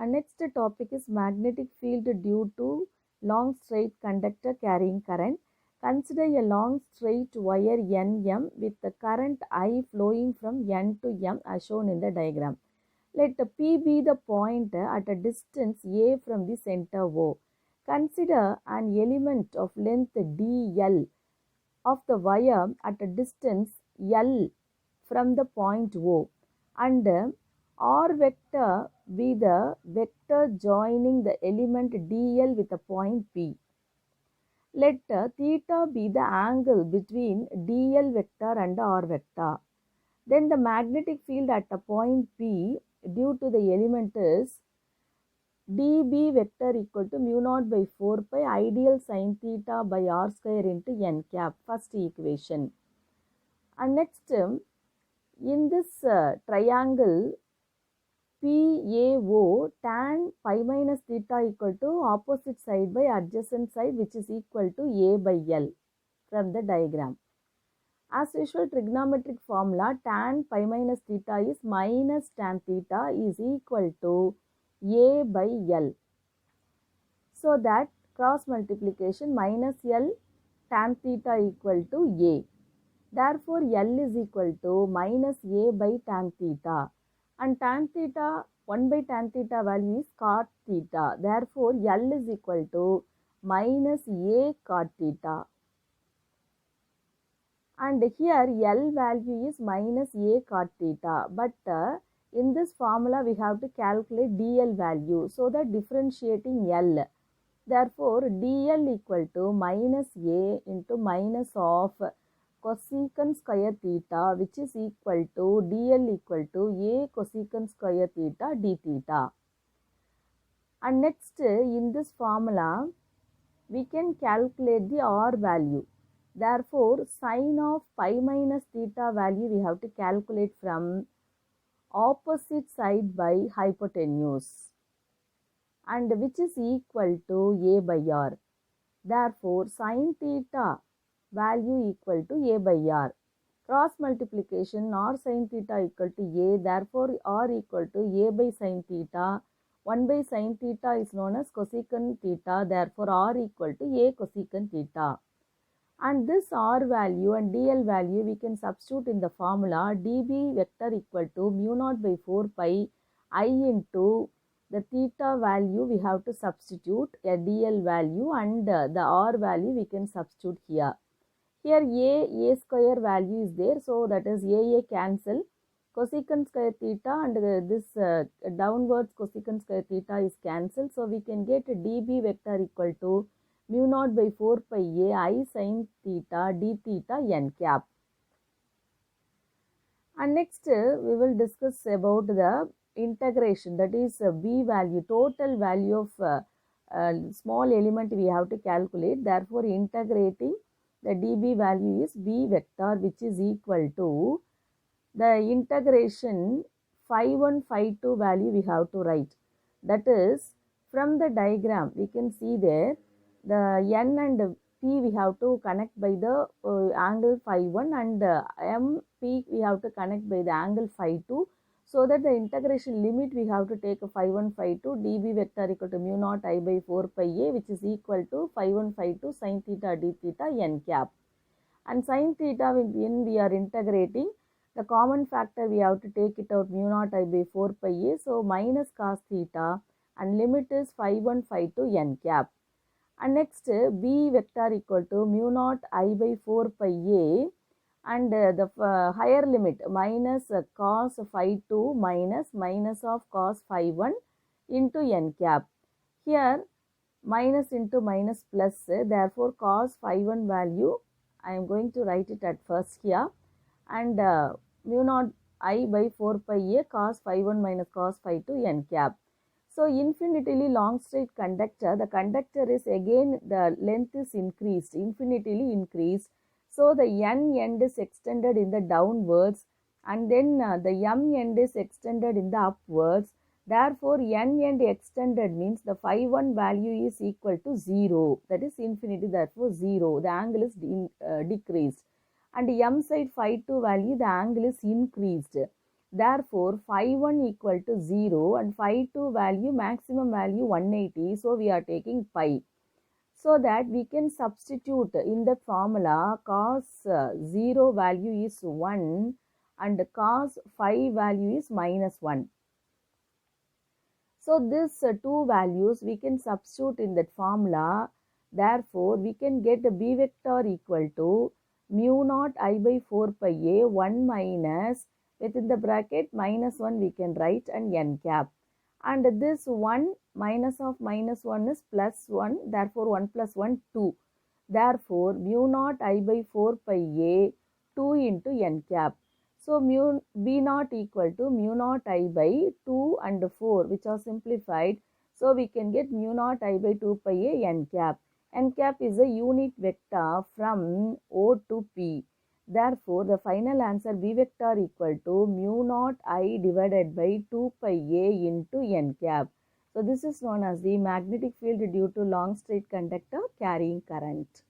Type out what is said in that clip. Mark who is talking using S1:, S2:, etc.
S1: And next topic is magnetic field due to long straight conductor carrying current. Consider a long straight wire NM with the current I flowing from N to M as shown in the diagram. Let P be the point at a distance A from the center O. Consider an element of length dl of the wire at a distance L from the point O, and R vector be the vector joining the element dl with a point P. Let theta be the angle between dl vector and R vector. Then the magnetic field at a point P due to the element is dB vector equal to mu naught by 4 pi ideal sin theta by r square into n cap, first equation. And next, in this triangle PAO, tan pi minus theta equal to opposite side by adjacent side, which is equal to A by L from the diagram. As usual, trigonometric formula tan pi minus theta is minus tan theta is equal to A by L. So that cross multiplication minus L tan theta equal to A. Therefore, L is equal to minus A by tan theta. And tan theta, 1 by tan theta value is cot theta. Therefore, L is equal to minus A cot theta. And here L value is minus A cot theta. But in this formula, we have to calculate DL value. So that differentiating L. Therefore, DL equal to minus A into minus of cosecant square theta, which is equal to DL equal to A cosecant square theta d theta. And next, in this formula, we can calculate the R value. Therefore, sine of pi minus theta value we have to calculate from opposite side by hypotenuse, and which is equal to A by R. Therefore, sine theta value equal to A by R. Cross multiplication R sin theta equal to A. Therefore, R equal to A by sin theta. 1 by sin theta is known as cosecant theta. Therefore, R equal to A cosecant theta. And this R value and DL value we can substitute in the formula dB vector equal to mu naught by 4 pi I into the theta value we have to substitute a DL value, and the R value we can substitute here. Here A square value is there, so that is A cancel. Cosecant square theta and this downwards cosecant square theta is cancelled. So we can get dB vector equal to mu naught by 4 pi A I sin theta d theta n cap. And next we will discuss about the integration, that is B value, total value of small element we have to calculate. Therefore, integrating the dB value is B vector, which is equal to the integration phi 1 phi 2 value we have to write. That is, from the diagram we can see there the N and P we have to connect by the angle phi 1, and MP we have to connect by the angle phi 2. So that the integration limit we have to take a phi 1 phi 2 dB vector equal to mu naught I by 4 pi A, which is equal to phi 1 phi 2 sin theta d theta n cap. And sin theta when we are integrating, the common factor we have to take it out mu naught I by 4 pi A. So minus cos theta, and limit is phi 1 phi 2 n cap. And next B vector equal to mu naught I by 4 pi A, and the higher limit minus cos phi 2 minus of cos phi 1 into n cap. Here minus into minus plus, therefore cos phi 1 value I am going to write it at first here, and mu naught I by 4 pi A cos phi 1 minus cos phi 2 n cap. So, infinitely long straight conductor, the conductor is again the length is increased, infinitely increased. So, the n end is extended in the downwards, and then the m end is extended in the upwards. Therefore, n end extended means the phi 1 value is equal to 0, that is infinity, therefore 0, the angle is decreased. And m side phi 2 value, the angle is increased. Therefore, phi 1 equal to 0 and phi 2 value maximum value 180. So, we are taking pi. So that we can substitute in the formula cos 0 value is 1 and cos phi value is minus 1. So these two values we can substitute in that formula. Therefore, we can get the b vector equal to mu naught I by 4 pi a 1 minus within the bracket minus 1 we can write and n cap. And this 1 minus of minus 1 is plus 1. Therefore, 1 plus 1 2. Therefore, mu naught I by 4 pi a 2 into n cap. So, mu b naught equal to mu naught I by 2 and 4 which are simplified. So, we can get mu naught I by 2 pi a n cap. N cap is a unit vector from O to P. Therefore, the final answer B vector equal to mu naught I divided by 2 pi a into n cap. So, this is known as the magnetic field due to long straight conductor carrying current.